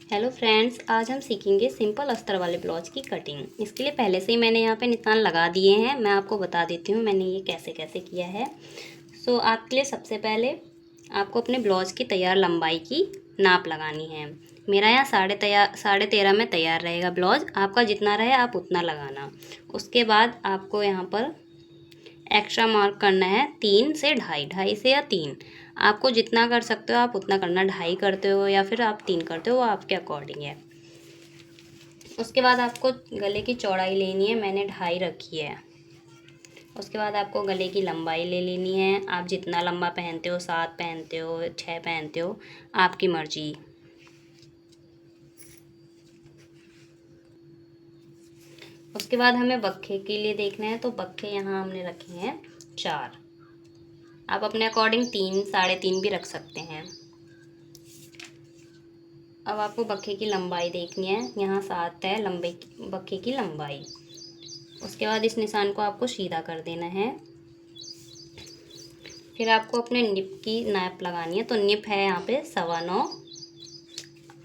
Hello friends, आज हम सीखेंगे सिंपल अस्तर वाले ब्लाउज की कटिंग। इसके लिए पहले से ही मैंने यहाँ पे निशान लगा दिए हैं। मैं आपको बता देती हूँ मैंने ये कैसे कैसे किया है। आपके लिए सबसे पहले आपको अपने ब्लाउज की तैयार लंबाई की नाप लगानी है। मेरा यहाँ 13.5 में तैयार रहेगा ब्लाउज। आपका जितना रहे आप उतना लगाना। उसके बाद आपको यहाँ पर एक्स्ट्रा मार्क करना है 3 से 2.5, 2.5 से या 3। आपको जितना कर सकते हो आप उतना करना। 2.5 करते हो या फिर आप 3 करते हो, वो आपके अकॉर्डिंग है। उसके बाद आपको गले की चौड़ाई लेनी है, मैंने 2.5 रखी है। उसके बाद आपको गले की लंबाई ले लेनी है। आप जितना लंबा पहनते हो, 7 पहनते हो, 6 पहनते हो, आपकी मर्जी। उसके बाद हमें बक्खे के लिए देखना है, तो बक्खे यहाँ हमने रखे हैं 4। आप अपने अकॉर्डिंग 3, 3.5 भी रख सकते हैं। अब आपको बक्खे की लंबाई देखनी है। यहाँ 7 है लंबे बक्खे की लंबाई। उसके बाद इस निशान को आपको सीधा कर देना है। फिर आपको अपने निप की नाप लगानी है। तो निप है यहाँ पे 9.25।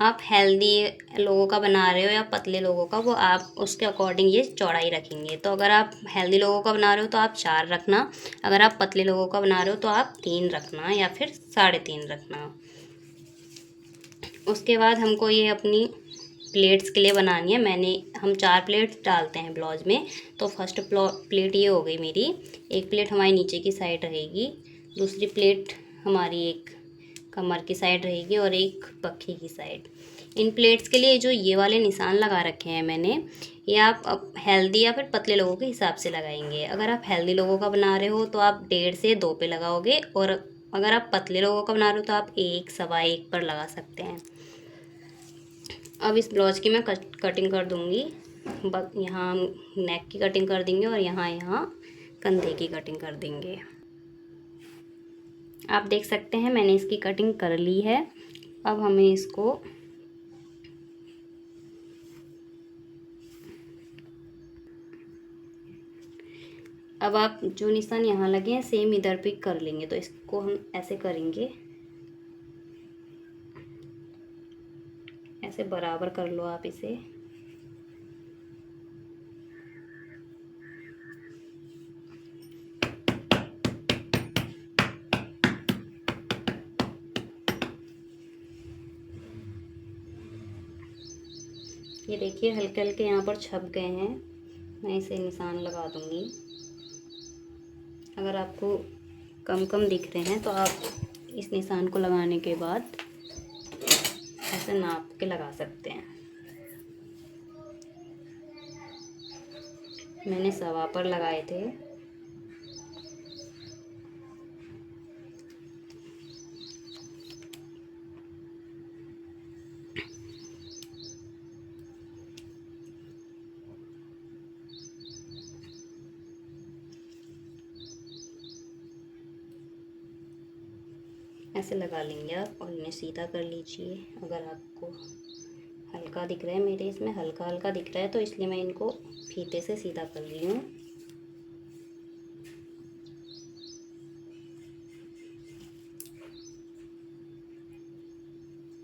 आप हेल्दी लोगों का बना रहे हो या पतले लोगों का, वो आप उसके अकॉर्डिंग ये चौड़ाई रखेंगे। तो अगर आप हेल्दी लोगों का बना रहे हो तो आप 4 रखना। अगर आप पतले लोगों का बना रहे हो तो आप 3 रखना या फिर 3.5 रखना। उसके बाद हमको ये अपनी प्लेट्स के लिए बनानी है। हम 4 प्लेट्स डालते हैं ब्लाउज में। तो फर्स्ट प्लेट ये हो गई मेरी। एक प्लेट हमारी नीचे की साइड रहेगी, दूसरी प्लेट हमारी एक कमर की साइड रहेगी और एक बक्खे की साइड। इन प्लेट्स के लिए जो ये वाले निशान लगा रखे हैं मैंने, ये आप अब हेल्दी या फिर पतले लोगों के हिसाब से लगाएंगे। अगर आप हेल्दी लोगों का बना रहे हो तो आप 1.5 से 2 पे लगाओगे, और अगर आप पतले लोगों का बना रहे हो तो आप 1, 1.25 पर लगा सकते हैं। अब इस ब्लाउज की मैं कटिंग कर दूंगी। यहाँ नेक की कटिंग कर देंगे और यहाँ कंधे की कटिंग कर देंगे। आप देख सकते हैं मैंने इसकी कटिंग कर ली है। अब हमें इसको अब आप जो निशान यहाँ लगे हैं सेम इधर पे कर लेंगे। तो इसको हम ऐसे करेंगे, ऐसे बराबर कर लो आप इसे। ये देखिए हल्के हल्के यहाँ पर छप गए हैं। मैं इसे निशान लगा दूंगी। अगर आपको कम कम दिख रहे हैं तो आप इस निशान को लगाने के बाद ऐसे नाप के लगा सकते हैं। मैंने 1.25 पर लगाए थे। ऐसे लगा लेंगे आप और इन्हें सीधा कर लीजिए। अगर आपको हल्का दिख रहा है, मेरे इसमें हल्का हल्का दिख रहा है, तो इसलिए मैं इनको फीते से सीधा कर रही हूँ।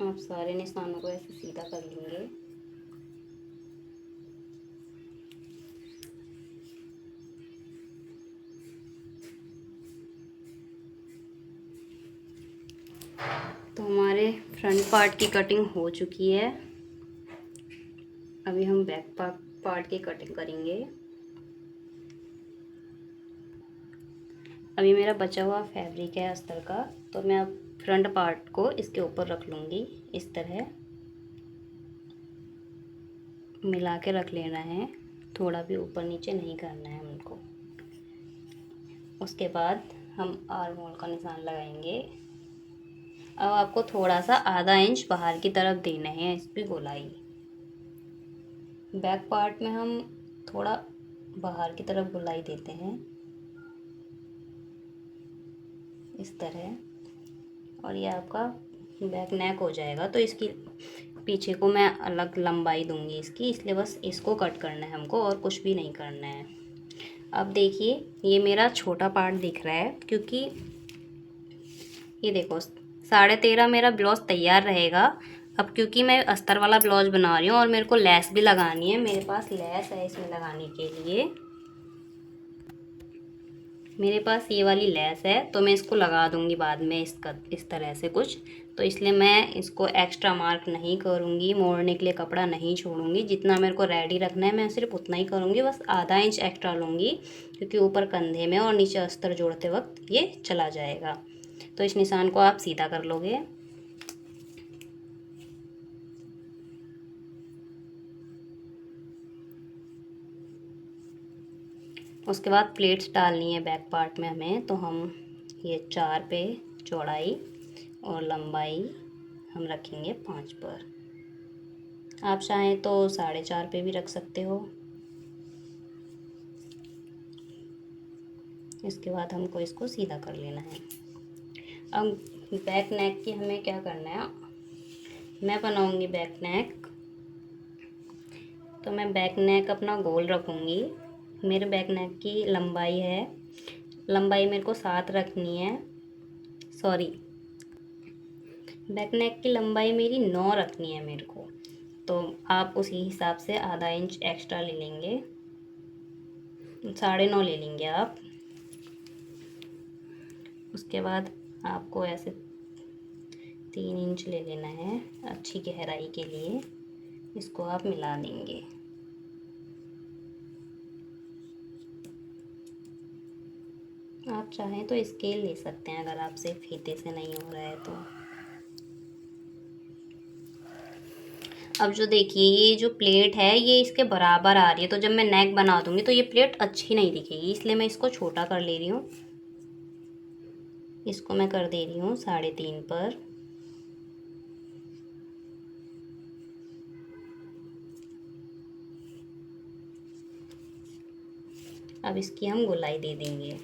आप सारे निशानों को ऐसे सीधा कर लेंगे। तो हमारे फ्रंट पार्ट की कटिंग हो चुकी है। अभी हम बैक पार्ट की कटिंग करेंगे। अभी मेरा बचा हुआ फैब्रिक है अस्तर का, तो मैं अब फ्रंट पार्ट को इसके ऊपर रख लूँगी। इस तरह मिला के रख लेना है, थोड़ा भी ऊपर नीचे नहीं करना है हमको। उसके बाद हम आर्म होल का निशान लगाएंगे। अब आपको थोड़ा सा आधा इंच बाहर की तरफ देना है इसकी गोलाई। बैक पार्ट में हम थोड़ा बाहर की तरफ गोलाई देते हैं इस तरह, और ये आपका बैक नेक हो जाएगा। तो इसकी पीछे को मैं अलग लंबाई दूंगी इसकी, इसलिए बस इसको कट करना है हमको और कुछ भी नहीं करना है। अब देखिए ये मेरा छोटा पार्ट दिख रहा है, क्योंकि ये देखो 13.5 मेरा ब्लाउज तैयार रहेगा। अब क्योंकि मैं अस्तर वाला ब्लाउज बना रही हूँ और मेरे को लेस भी लगानी है, मेरे पास लेस है इसमें लगाने के लिए। मेरे पास ये वाली लेस है तो मैं इसको लगा दूंगी बाद में इसका इस तरह से कुछ, तो इसलिए मैं इसको एक्स्ट्रा मार्क नहीं करूँगी, मोड़ने के लिए कपड़ा नहीं छोड़ूंगी। जितना मेरे को रेडी रखना है मैं सिर्फ उतना ही करूँगी, बस आधा इंच एक्स्ट्रा लूँगी क्योंकि ऊपर कंधे में और नीचे अस्तर जोड़ते वक्त ये चला जाएगा। तो इस निशान को आप सीधा कर लोगे। उसके बाद प्लेट्स डालनी है बैक पार्ट में हमें, तो हम ये 4 पे चौड़ाई और लंबाई हम रखेंगे 5 पर। आप चाहें तो 4.5 पे भी रख सकते हो। इसके बाद हमको इसको सीधा कर लेना है। अब बैक नेक की हमें क्या करना है, मैं बनाऊंगी बैक नेक, तो मैं बैक नेक अपना गोल रखूंगी। मेरे बैक नेक की लंबाई है, लंबाई मेरे को 7 रखनी है, सॉरी बैक नेक की लंबाई मेरी 9 रखनी है मेरे को। तो आप उसी हिसाब से आधा इंच एक्स्ट्रा ले लेंगे, 9.5 ले लेंगे आप। उसके बाद आपको ऐसे 3 इंच ले लेना है अच्छी गहराई के लिए, इसको आप मिला देंगे। आप चाहें तो स्केल ले सकते हैं अगर आपसे फीते से नहीं हो रहा है तो। अब जो देखिए ये जो प्लेट है ये इसके बराबर आ रही है, तो जब मैं नेक बना दूंगी तो ये प्लेट अच्छी नहीं दिखेगी, इसलिए मैं इसको छोटा कर ले रही हूँ। इसको मैं कर दे रही हूँ 3.5 पर। अब इसकी हम गोलाई दे देंगे।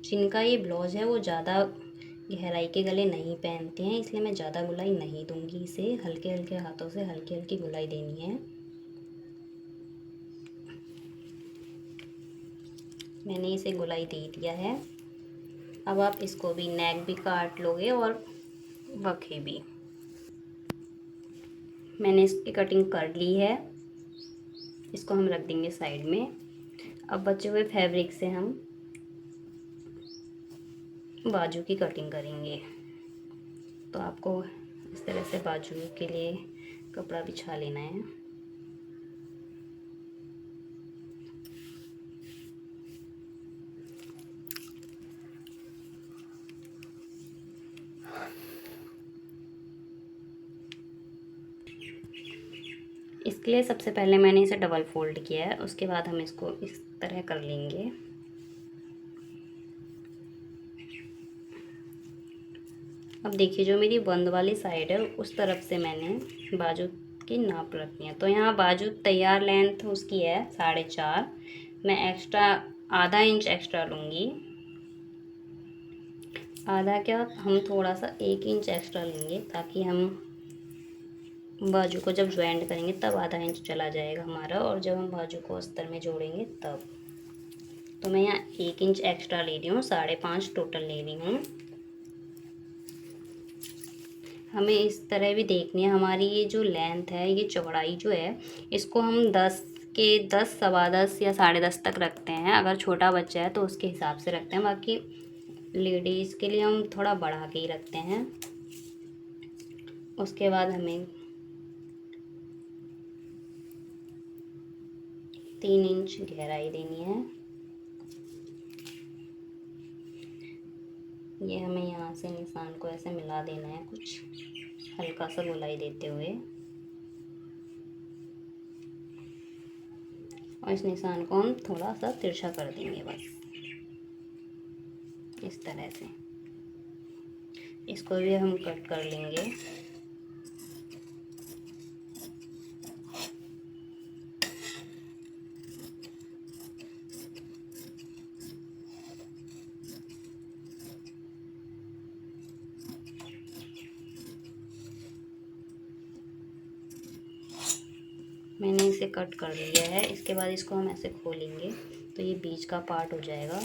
जिनका ये ब्लाउज है वो ज़्यादा गहराई के गले नहीं पहनते हैं, इसलिए मैं ज़्यादा गोलाई नहीं दूंगी, इसे हल्के हल्के हाथों से हल्की हल्की गोलाई देनी है। मैंने इसे गोलाई दे दिया है। अब आप इसको भी नेक भी काट लोगे और वखे भी। मैंने इसकी कटिंग कर ली है, इसको हम रख देंगे साइड में। अब बचे हुए फैब्रिक से हम बाजू की कटिंग करेंगे, तो आपको इस तरह से बाजू के लिए कपड़ा बिछा लेना है। इसके लिए सबसे पहले मैंने इसे डबल फोल्ड किया है, उसके बाद हम इसको इस तरह कर लेंगे। अब देखिए जो मेरी बंद वाली साइड है उस तरफ से मैंने बाजू की नाप रखनी है, तो यहाँ बाजू तैयार लेंथ उसकी है 4.5, मैं एक्स्ट्रा आधा इंच एक्स्ट्रा लूँगी। आधा क्या, हम थोड़ा सा 1 इंच एक्स्ट्रा लेंगे ताकि हम बाजू को जब ज्वाइंट करेंगे तब आधा इंच चला जाएगा हमारा, और जब हम बाजू को अस्तर में जोड़ेंगे तब। तो मैं यहाँ 1 इंच एक्स्ट्रा ले रही हूँ, 5.5 टोटल ले रही हूँ। हमें इस तरह भी देखनी है हमारी ये जो लेंथ है, ये चौड़ाई जो है, इसको हम 10 सवा 10 या 10.5 तक रखते हैं। अगर छोटा बच्चा है तो उसके हिसाब से रखते हैं, बाकी लेडीज़ के लिए हम थोड़ा बढ़ा के ही रखते हैं। उसके बाद हमें 3 इंच गहराई देनी है। ये हमें यहाँ से निशान को ऐसे मिला देना है, कुछ हल्का सा गोलाई देते हुए, और इस निशान को हम थोड़ा सा तिरछा कर देंगे बस इस तरह से। इसको भी हम कट कर लेंगे। मैंने इसे कट कर लिया है। इसके बाद इसको हम ऐसे खोलेंगे तो ये बीच का पार्ट हो जाएगा।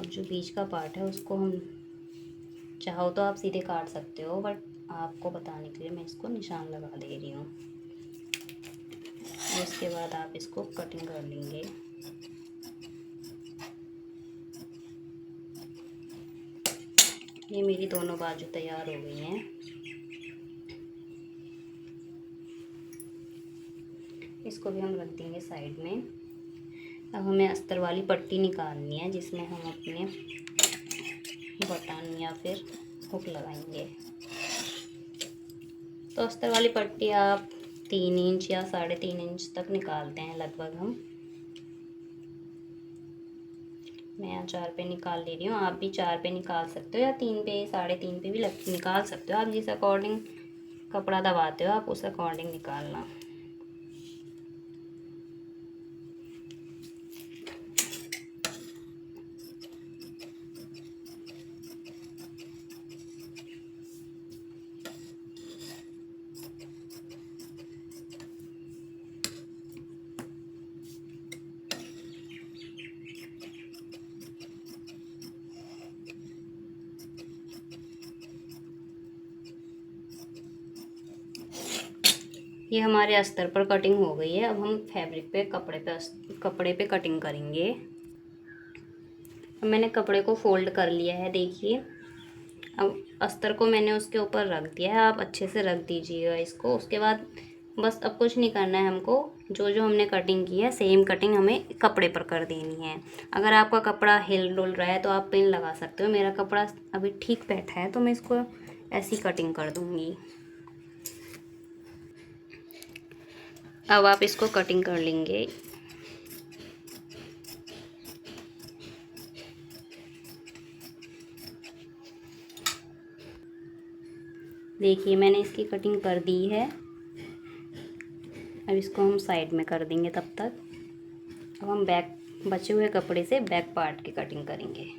अब जो बीच का पार्ट है उसको हम चाहो तो आप सीधे काट सकते हो, बट आपको बताने के लिए मैं इसको निशान लगा दे रही हूँ। उसके बाद आप इसको कटिंग कर लेंगे। ये मेरी दोनों बाजू तैयार हो गई हैं। इसको भी हम रख देंगे साइड में। अब हमें अस्तर वाली पट्टी निकालनी है जिसमें हम अपने बटन या फिर हुक लगाएंगे। तो अस्तर वाली पट्टी आप 3 इंच या 3.5 इंच तक निकालते हैं लगभग हम। मैं यहाँ 4 पे निकाल ले रही हूँ, आप भी 4 पे निकाल सकते हो या 3 पे 3.5 पे भी निकाल सकते हो। आप जिस अकॉर्डिंग कपड़ा दबाते हो आप उस अकॉर्डिंग निकालना। ये हमारे अस्तर पर कटिंग हो गई है। अब हम फैब्रिक पे कपड़े पे कटिंग करेंगे। अब मैंने कपड़े को फोल्ड कर लिया है, देखिए। अब अस्तर को मैंने उसके ऊपर रख दिया है, आप अच्छे से रख दीजिएगा इसको। उसके बाद बस अब कुछ नहीं करना है हमको। जो जो हमने कटिंग की है सेम कटिंग हमें कपड़े पर कर देनी है। अगर आपका कपड़ा हिल डुल रहा है तो आप पिन लगा सकते हो। मेरा कपड़ा अभी ठीक बैठा है तो मैं इसको ऐसी कटिंग कर दूँगी। अब आप इसको कटिंग कर लेंगे। देखिए मैंने इसकी कटिंग कर दी है। अब इसको हम साइड में कर देंगे तब तक। अब हम बचे हुए कपड़े से बैक पार्ट की कटिंग करेंगे।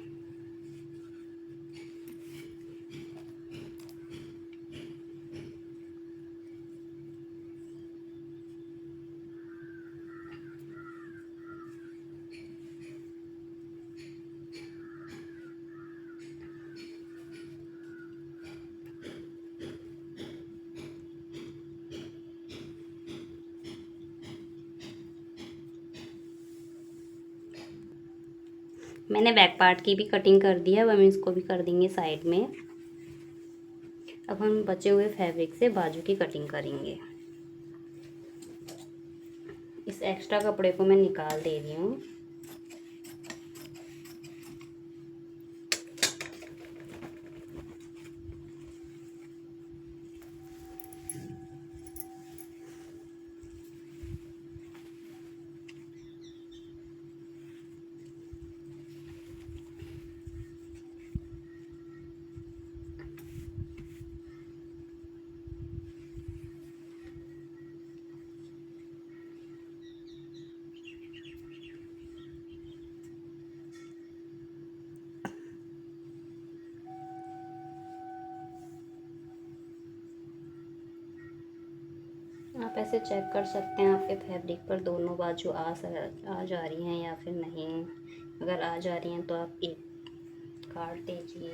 मैंने बैक पार्ट की भी कटिंग कर दी है। अब हम इसको भी कर देंगे साइड में। अब हम बचे हुए फैब्रिक से बाजू की कटिंग करेंगे। इस एक्स्ट्रा कपड़े को मैं निकाल दे रही हूँ। आप ऐसे चेक कर सकते हैं आपके फैब्रिक पर दोनों बाजू आ जा रही हैं या फिर नहीं। अगर आ जा रही हैं तो आप एक काट दीजिए।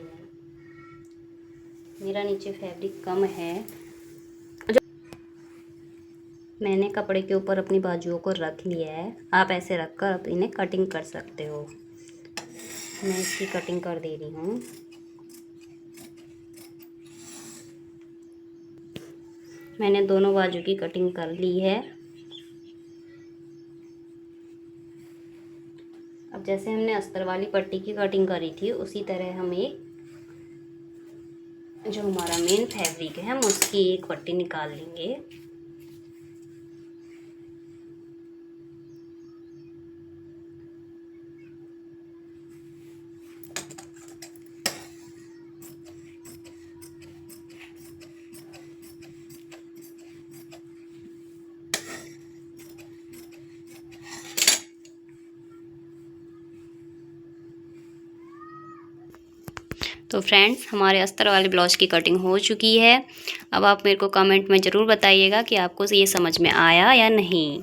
मेरा नीचे फैब्रिक कम है। मैंने कपड़े के ऊपर अपनी बाजुओं को रख लिया है। आप ऐसे रखकर आप इन्हें कटिंग कर सकते हो। मैं इसकी कटिंग कर दे रही हूँ। मैंने दोनों बाजू की कटिंग कर ली है। अब जैसे हमने अस्तर वाली पट्टी की कटिंग करी थी उसी तरह हम एक जो हमारा मेन फैब्रिक है हम उसकी एक पट्टी निकाल लेंगे। तो फ्रेंड्स हमारे अस्तर वाले ब्लाउज की कटिंग हो चुकी है। अब आप मेरे को कमेंट में ज़रूर बताइएगा कि आपको ये समझ में आया या नहीं।